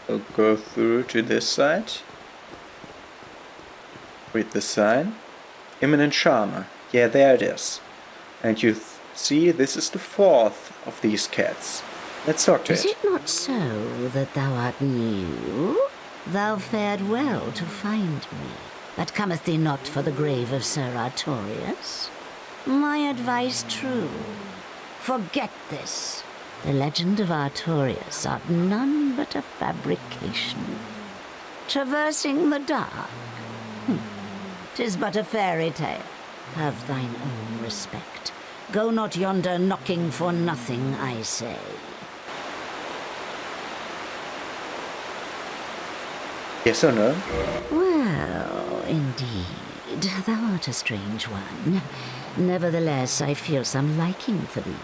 We'll go through to this side. Read the sign. Imminent Charmer. Yeah, there it is. And you see, this is the fourth of these cats. Let's talk to it. Is it not so that thou art new? Thou fared well to find me, but cometh thee not for the grave of Sir Artorias? My advice true. Forget this. The legend of Artorias art none but a fabrication. Traversing the dark. 'Tis but a fairy tale. Have thine own respect. Go not yonder knocking for nothing, I say. Yes or no? Well, indeed, thou art a strange one. Nevertheless, I feel some liking for thee.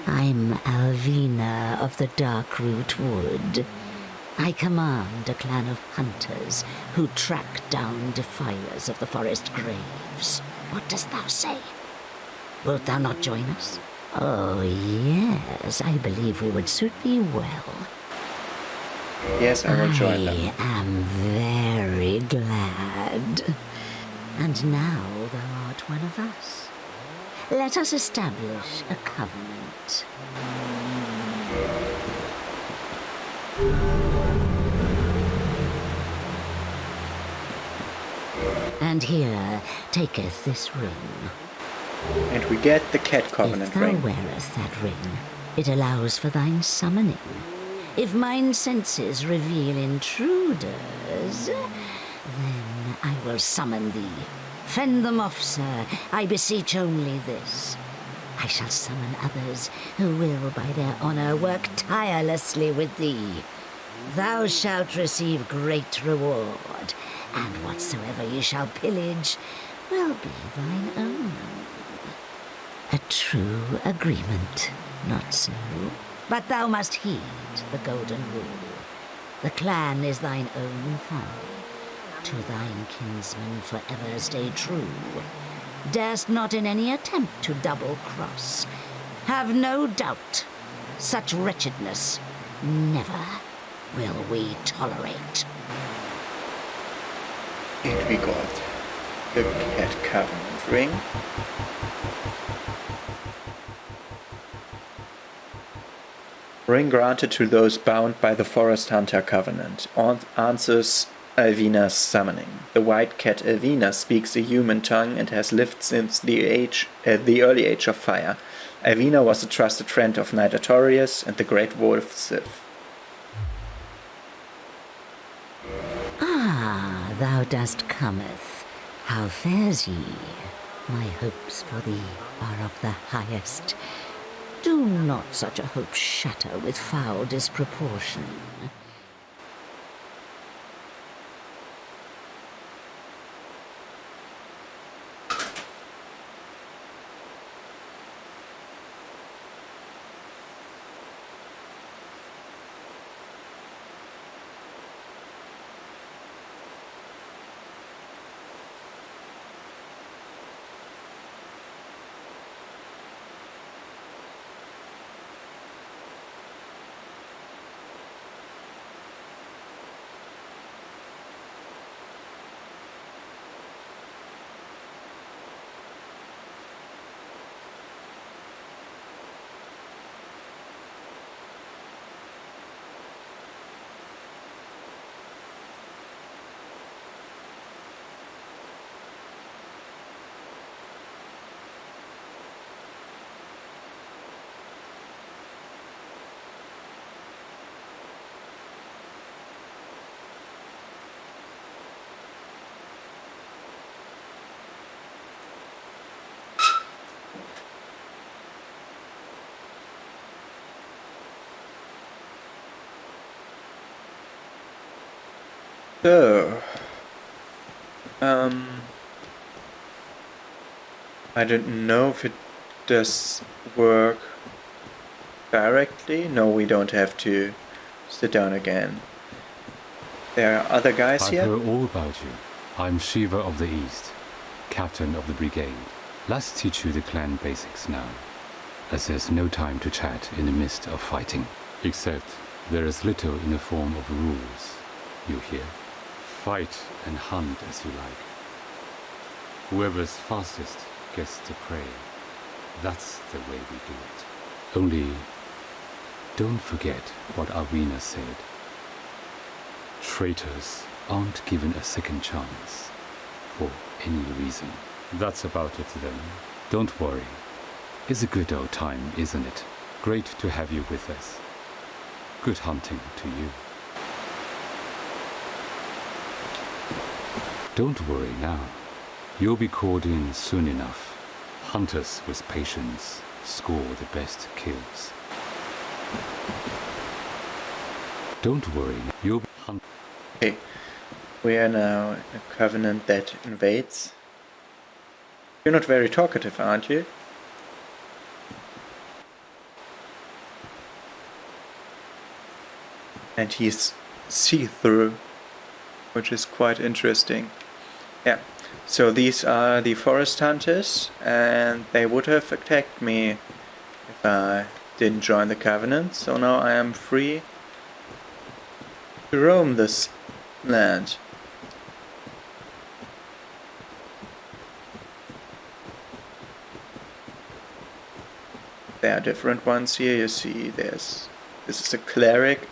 I'm Alvina of the Darkroot Wood. I command a clan of hunters who track down defilers of the forest graves. What dost thou say? Wilt thou not join us? Oh, yes, I believe we would suit thee well. Yes, I will join them. I am very glad. And now thou art one of us. Let us establish a covenant. And here taketh this ring. And we get the cat covenant If thou ring. wearest that ring, it allows for thine summoning. If mine senses reveal intruders, then I will summon thee. Fend them off, sir. I beseech only this. I shall summon others who will, by their honor, work tirelessly with thee. Thou shalt receive great reward, and whatsoever ye shall pillage will be thine own. A true agreement, not so? But thou must heed the golden rule. The clan is thine own family. To thine kinsman forever stay true. Darest not in any attempt to double-cross. Have no doubt, such wretchedness never will we tolerate. And we got the cat covenant ring. Ring granted to those bound by the Forest Hunter Covenant. Answers Alvina's summoning. The white cat Alvina speaks a human tongue and has lived since the early age of fire. Alvina was a trusted friend of Knight Artorias and the Great Wolf Sith. Ah, thou dost cometh. How fares ye? My hopes for thee are of the highest. Do not such a hope shatter with foul disproportion. So, I don't know if it does work directly. No, we don't have to sit down again. There are other guys here. I've heard all about you. I'm Shiva of the East, captain of the brigade. Let's teach you the clan basics now, as there's no time to chat in the midst of fighting. Except There is little in the form of rules, you hear. Fight and hunt as you like. Whoever's fastest gets the prey. That's the way we do it. Only, don't forget what Alvina said. Traitors aren't given a second chance, for any reason. That's about it then. Don't worry. It's a good old time, isn't it? Great to have you with us. Good hunting to you. Don't worry now. You'll be called in soon enough. Hunters with patience score the best kills. Don't worry, you'll be hunted. Okay, we are now a covenant that invades. You're not very talkative, aren't you? And he's see-through, which is quite interesting. Yeah, so these are the forest hunters, and they would have attacked me if I didn't join the covenant, so now I am free to roam this land. There are different ones here, you see this is a cleric.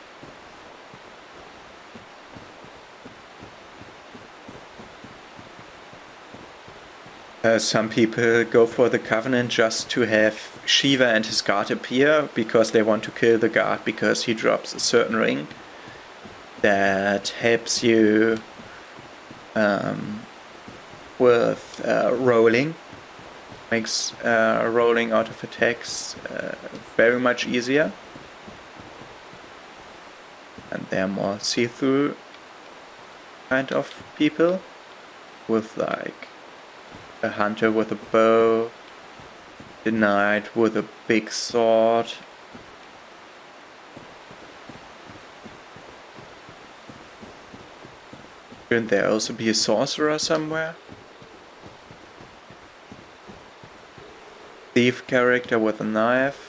Some people go for the Covenant just to have Shiva and his guard appear, because they want to kill the guard because he drops a certain ring that helps you with rolling. Makes rolling out of attacks very much easier. And they're more see-through kind of people, with like a hunter with a bow, the knight with a big sword. Shouldn't there also be a sorcerer somewhere? Thief character with a knife.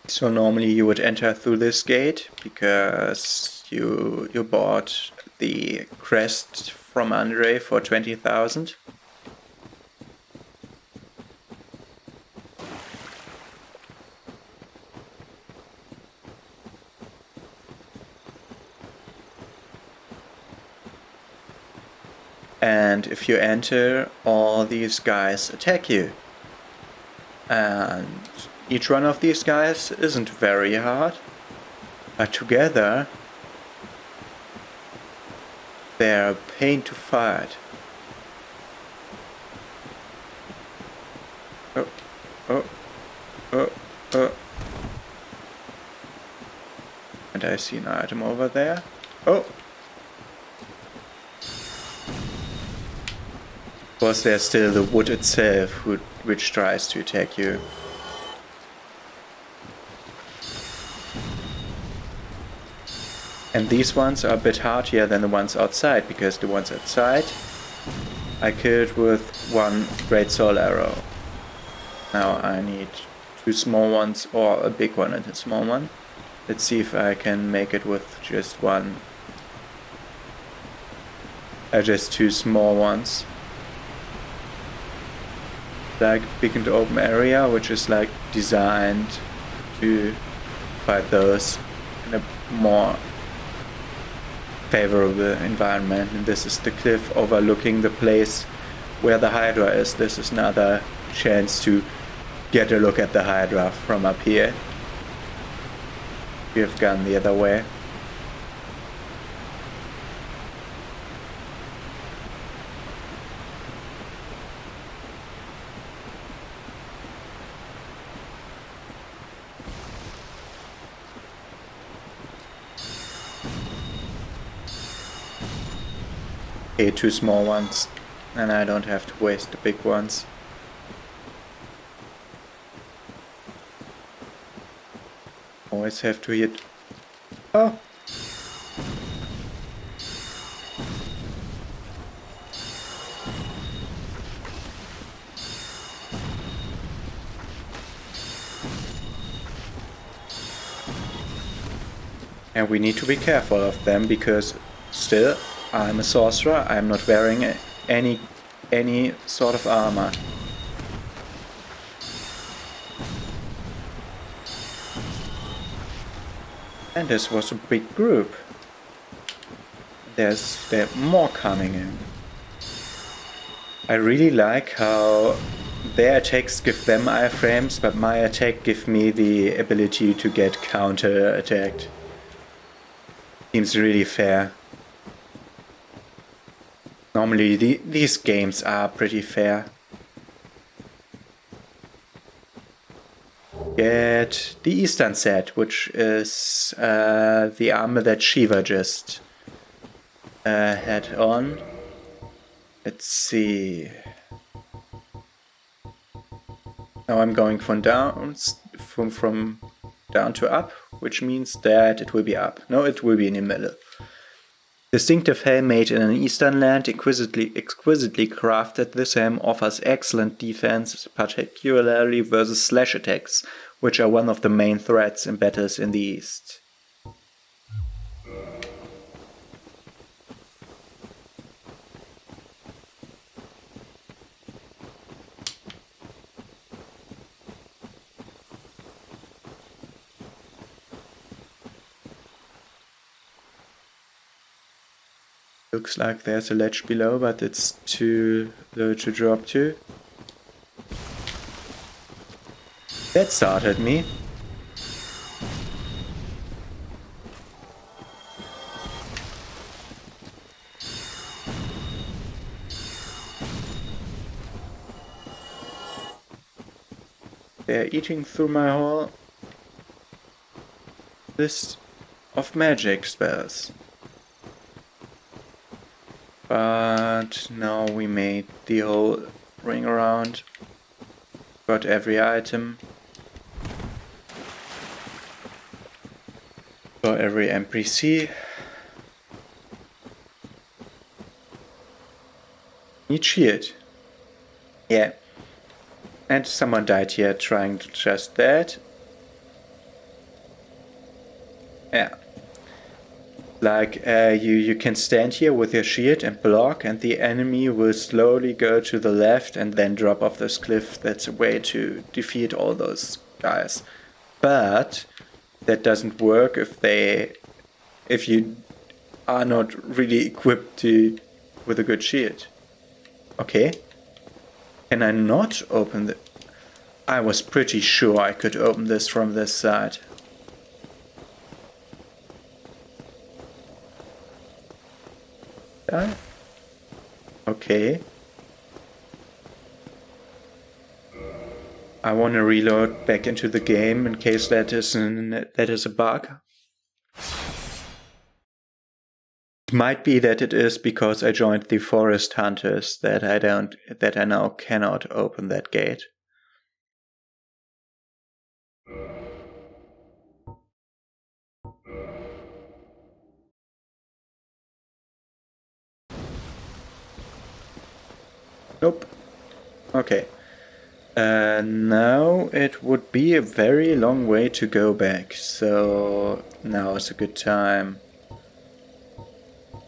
So normally you would enter through this gate because you bought the crest from Andre for 20,000. And if you enter, all these guys attack you. And each one of these guys isn't very hard, but together they're a pain to fight. Oh. And I see an item over there. Oh! Of course, there's still the wood itself, which tries to attack you. And these ones are a bit hardier than the ones outside, because the ones outside I killed with one great soul arrow. Now I need two small ones, or a big one and a small one. Let's see if I can make it with just one. Just two small ones. Like big and open area, which is like designed to fight those in a more favorable environment. And this is the cliff overlooking the place where the Hydra is. This is another chance to get a look at the Hydra from up here. We have gone the other way. Okay, two small ones, and I don't have to waste the big ones. Always have to hit Oh. And we need to be careful of them because still I'm a sorcerer. I'm not wearing any sort of armor. And this was a big group. There more coming in. I really like how their attacks give them iframes, but my attack give me the ability to get counter attacked. Seems really fair. Normally these games are pretty fair. Get the Eastern set, which is the armor that Shiva just had on. Let's see. Now I'm going from down to up, which means that it will be up. No, it will be in the middle. Distinctive helm made in an eastern land, exquisitely crafted, this helm offers excellent defense, particularly versus slash attacks, which are one of the main threats in battles in the east. Looks like there's a ledge below, but it's too low to drop to. That startled me. They're eating through my whole list of magic spells. But now we made the whole ring around. Got every item. Got every NPC. Need shield. Yeah. And someone died here trying just that. Yeah. Like you can stand here with your shield and block, and the enemy will slowly go to the left and then drop off this cliff. That's a way to defeat all those guys. But that doesn't work if you are not really equipped with a good shield. Okay. Can I not open the... I was pretty sure I could open this from this side. Okay. I want to reload back into the game in case that is a bug. It might be that it is because I joined the forest hunters that I now cannot open that gate. Nope. Okay. Now it would be a very long way to go back, so now is a good time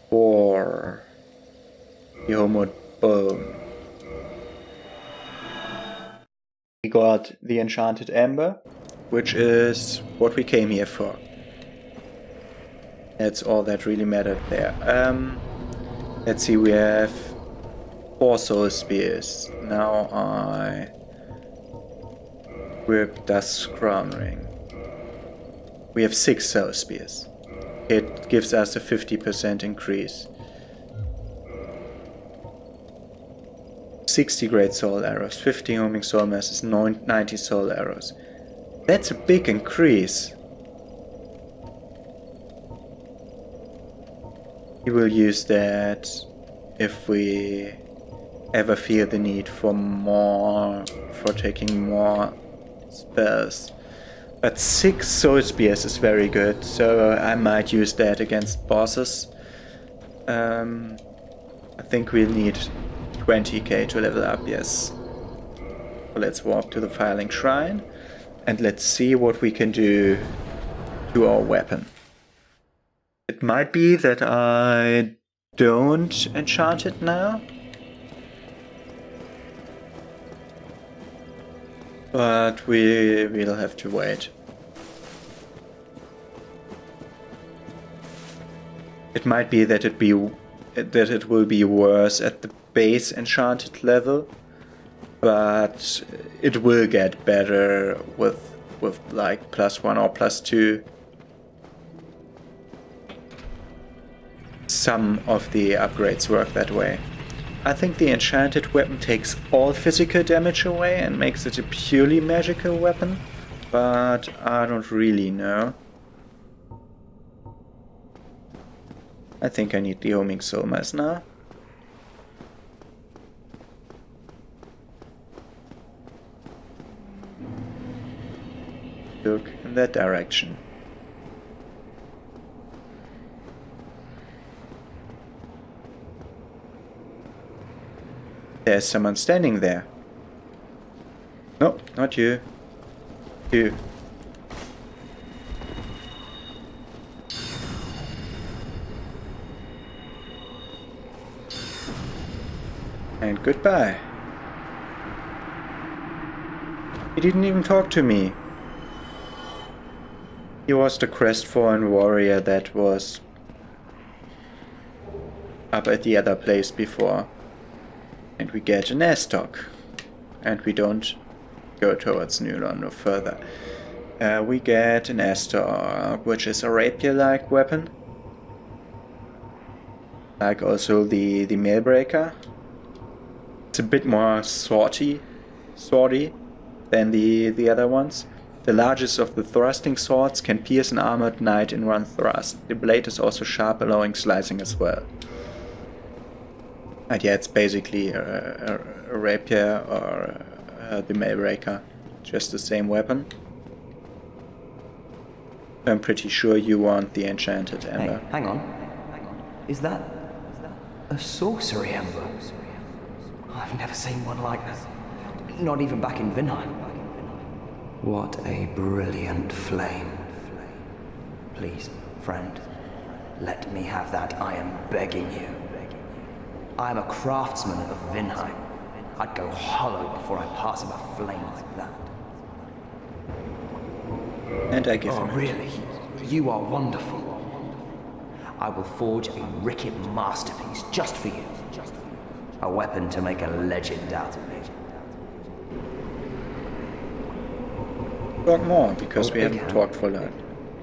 for the homeward bone. We got the enchanted amber, which is what we came here for. That's all that really mattered there. Let's see, we have 4 soul spears. Now I grip Dusk's crown ring. We have 6 soul spears. It gives us a 50% increase. 60 great soul arrows, 50 homing soul masses, 90 soul arrows. That's a big increase. We will use that if we ever feel the need for taking more spells. But 6 soul spears is very good, so I might use that against bosses. I think we'll need 20k to level up, yes. So let's walk to the Filing Shrine and let's see what we can do to our weapon. It might be that I don't enchant it now, but we'll have to wait. It might be that it will be worse at the base enchanted level, but it will get better with like +1 or +2. Some of the upgrades work that way. I think the enchanted weapon takes all physical damage away and makes it a purely magical weapon, but I don't really know. I think I need the homing soul mass now. Look in that direction. There's someone standing there. No, not you. You. And goodbye. He didn't even talk to me. He was the crestfallen warrior that was up at the other place before. And we get an Astok. And we don't go towards New London further. We get an Astok, which is a rapier-like weapon. Like also the Mailbreaker. It's a bit more swordy than the other ones. The largest of the thrusting swords can pierce an armored knight in one thrust. The blade is also sharp, allowing slicing as well. And yeah, it's basically a rapier or the Mailbreaker, just the same weapon. I'm pretty sure you want the enchanted ember. Hey, hang on. Is that a sorcery ember? I've never seen one like that. Not even back in Vinheim. What a brilliant flame. Please, friend, let me have that, I am begging you. I am a craftsman of Vinheim. I'd go hollow before I pass him a flame like that. And I give him it. Really? You are wonderful. I will forge a ricket masterpiece just for you. A weapon to make a legend out of me. Talk more, because we haven't talked for a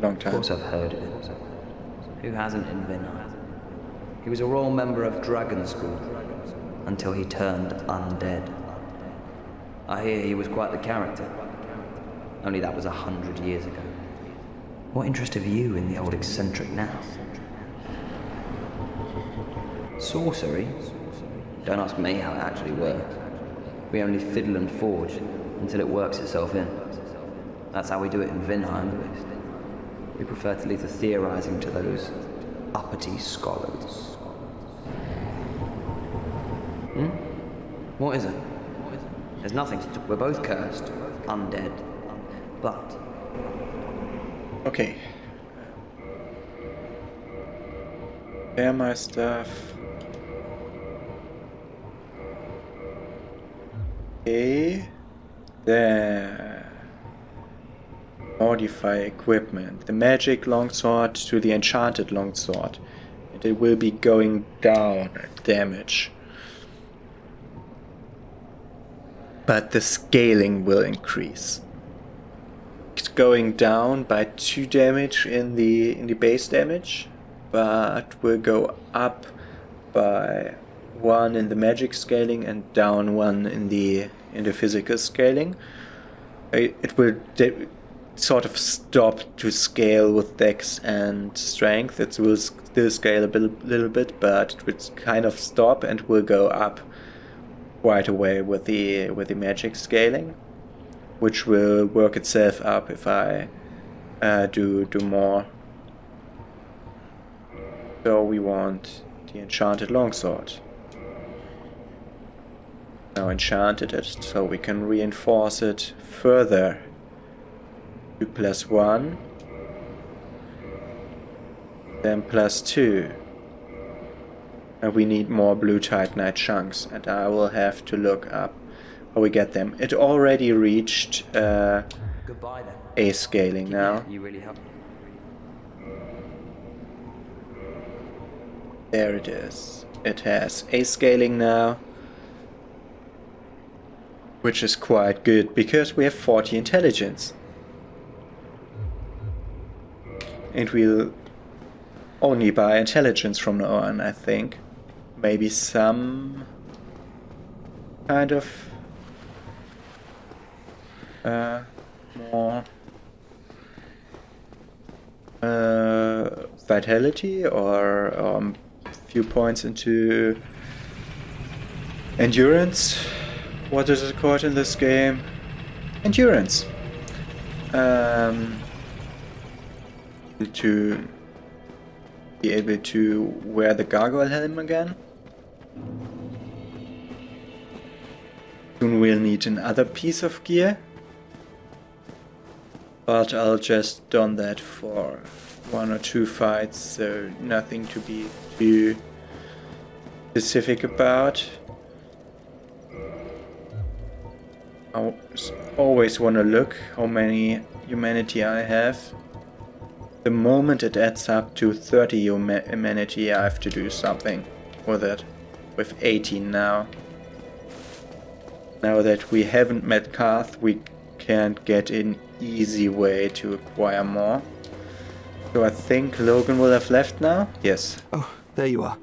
long time. Of course I've heard of it. Who hasn't in Vinheim? He was a royal member of Dragon School until he turned undead. I hear he was quite the character. Only that was 100 years ago. What interest have you in the old eccentric now? Sorcery? Don't ask me how it actually works. We only fiddle and forge until it works itself in. That's how we do it in Vinheim, at least. We prefer to leave the theorizing to those uppity scholars. What is it? There's nothing to do. We're both cursed, undead, but... Okay. Prepare my stuff. Okay. There. Modify equipment. The magic longsword to the enchanted longsword. And it will be going down damage. But the scaling will increase. It's going down by 2 damage in the base damage, but will go up by 1 in the magic scaling and down 1 in the physical scaling. It will sort of stop to scale with dex and strength. It will still scale a little bit, but it will kind of stop and will go up right away with the magic scaling, which will work itself up if I do more. So we want the enchanted longsword. Now enchanted it so we can reinforce it further. 2 + 1. Then +2. And we need more blue titanite chunks, and I will have to look up how we get them. It already reached Goodbye then. A scaling now. You really have. There it is. It has A scaling now, which is quite good because we have 40 intelligence. And we'll only buy intelligence from now on, I think. Maybe some kind of more vitality or few points into endurance. What is it called in this game? Endurance. To be able to wear the gargoyle helm again. Soon we'll need another piece of gear. But I'll just don that for 1 or 2 fights, so nothing to be too specific about. I always want to look how many humanity I have. The moment it adds up to 30 humanity, I have to do something with it. With 18 now. Now that we haven't met Karth, we can't get an easy way to acquire more. So I think Logan will have left now? Yes. Oh, there you are.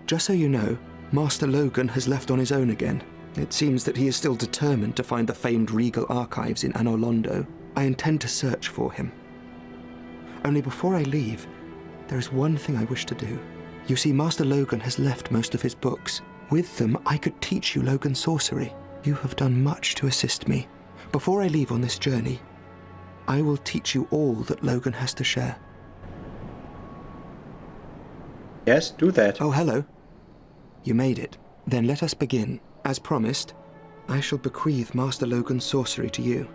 Just so you know, Master Logan has left on his own again. It seems that he is still determined to find the famed regal archives in Anor Londo. I intend to search for him. Only before I leave, there is one thing I wish to do. You see, Master Logan has left most of his books. With them, I could teach you Logan sorcery. You have done much to assist me. Before I leave on this journey, I will teach you all that Logan has to share. Yes, do that. Oh, hello. You made it. Then let us begin. As promised, I shall bequeath Master Logan's sorcery to you.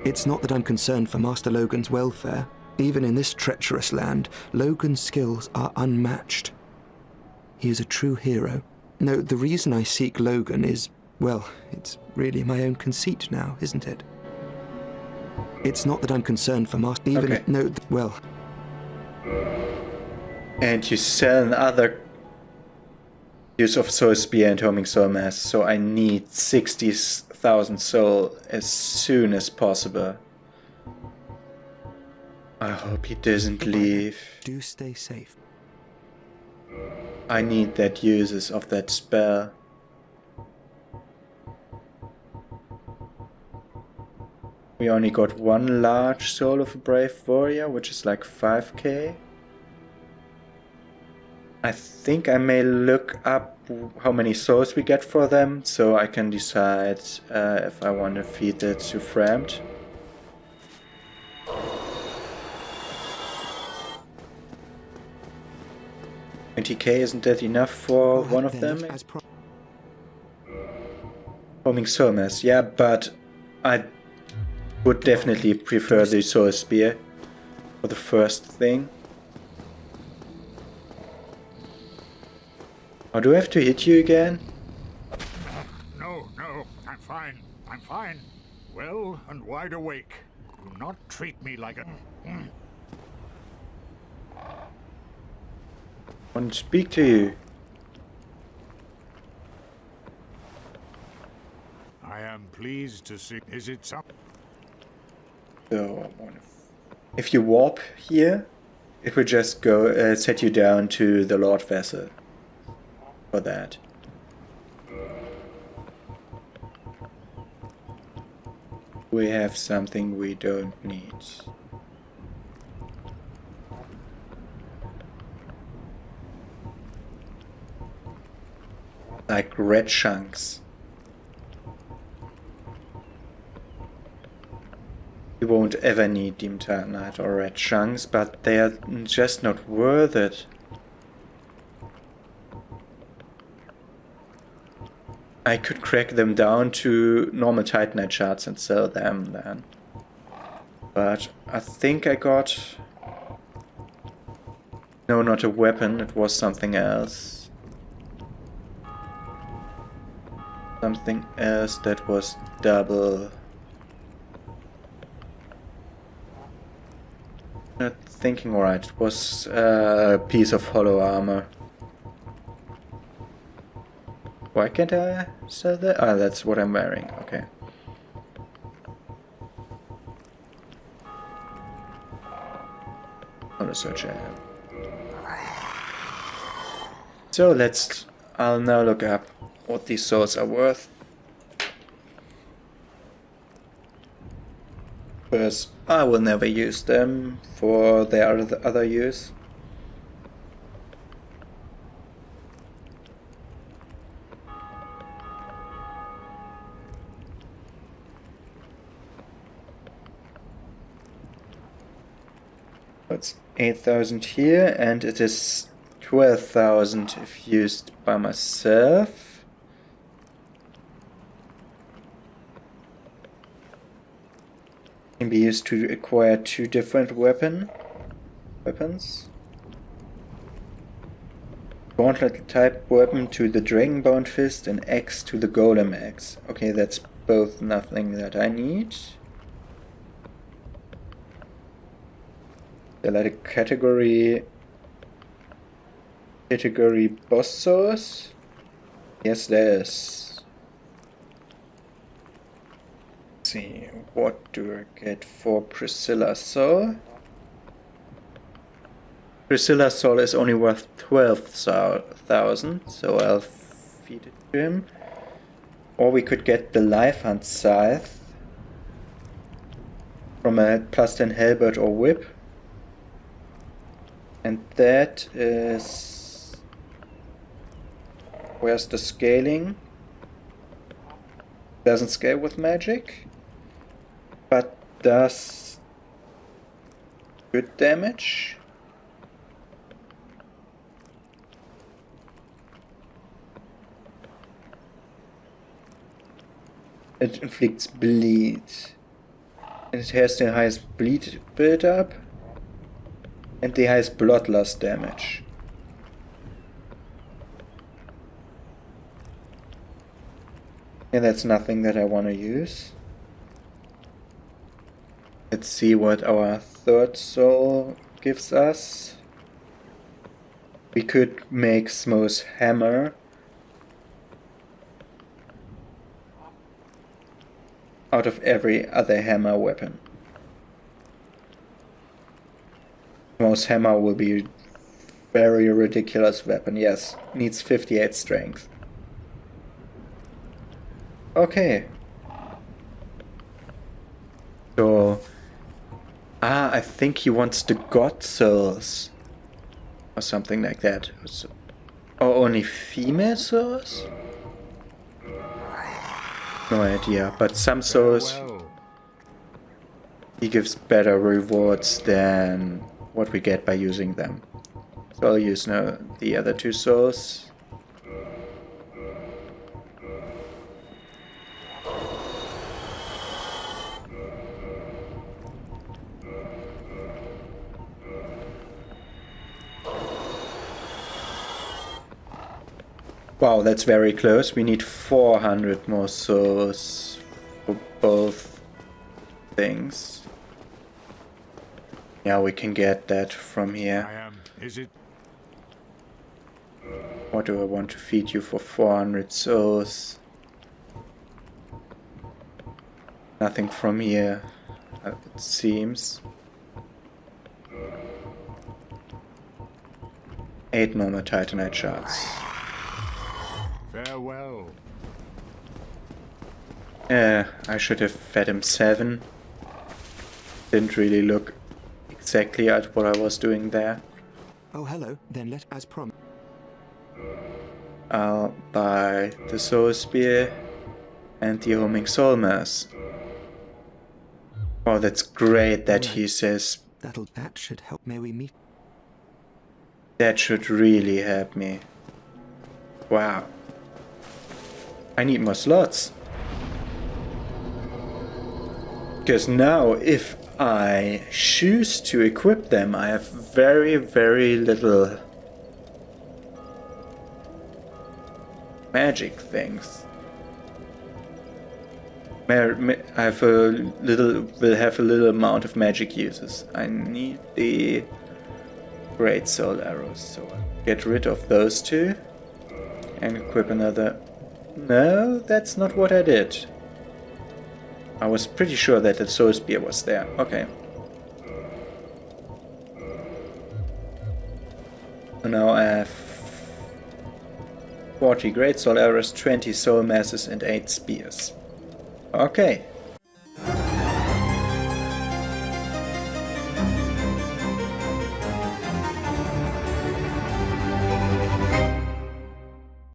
It's not that I'm concerned for Master Logan's welfare. Even in this treacherous land, Logan's skills are unmatched. He is a true hero. No, the reason I seek Logan is, well, it's really my own conceit now, isn't it? It's not that I'm concerned for Master... Even okay. No, well... And you sell another use of Soul Spear and Homing Soul Mass, so I need 60,000 soul as soon as possible. I hope he doesn't leave. Do stay safe. I need that uses of that spell. We only got one large soul of a brave warrior, which is like 5k. I think I may look up how many souls we get for them, so I can decide if I want to feed it to Framed. $20k, isn't that enough for one of them? Homing Soul Mass, yeah, but I would definitely prefer the Soul Spear for the first thing. Oh, do I have to hit you again? No, I'm fine. I'm fine. Well and wide awake. Do not treat me like a... I want to speak to you. I am pleased to see... Is it some... So, if you warp here, it will just go set you down to the Lord Vessel. For that. We have something we don't need. Like red chunks. We won't ever need Demon Titanite or Red Chunks, but they are just not worth it. I could crack them down to normal Titanite shards and sell them then. But I think I got... No, not a weapon, it was something else. Something else that was double. Not thinking right, it was a piece of hollow armor. Why can't I sell that? Ah, that's what I'm wearing, okay. Not a search I have. So I'll now look up what these souls are worth. Because I will never use them for their other use. It's 8,000 here, and it is 12,000 if used by myself. Can be used to acquire 2 different weapons. Gauntlet type weapon to the Dragonbound Fist and axe to the Golem Axe. Okay, that's both nothing that I need. Select a category boss source? Yes, there is. Let's see, what do I get for Priscilla's Soul? Priscilla's Soul is only worth 12,000, so I'll feed it to him. Or we could get the Life Hunt Scythe from a +10 halberd or whip. And that is... Where's the scaling? Doesn't scale with magic, but does good damage. It inflicts bleed. And it has the highest bleed build-up and the highest bloodlust damage. And that's nothing that I want to use. Let's see what our third soul gives us. We could make Smo's hammer out of every other hammer weapon. Smo's hammer will be a very ridiculous weapon, yes. Needs 58 strength. Okay. So... I think he wants the God Souls. Or something like that. Or only female souls? No idea, but some souls... He gives better rewards than what we get by using them. So I'll use now the other 2 souls. Wow, that's very close. We need 400 more souls for both things. Yeah, we can get that from here. What do I want to feed you for 400 souls? Nothing from here, it seems. 8 normal Titanite shards. Farewell. I should have fed him 7. Didn't really look exactly at what I was doing there. Oh, hello. Then let as promised. I'll buy the Soul Spear and the Homing Soul Mass. Oh, that's great that he says That should help. May we meet? that should really help me. Wow. I need more slots. Because now if I choose to equip them, I have very, very little magic things. I have will have a little amount of magic uses. I need the great soul arrows, so I'll get rid of those two and equip another. No, that's not what I did. I was pretty sure that the soul spear was there. Okay. So now I have 40 great soul arrows, 20 soul masses and 8 spears. Okay.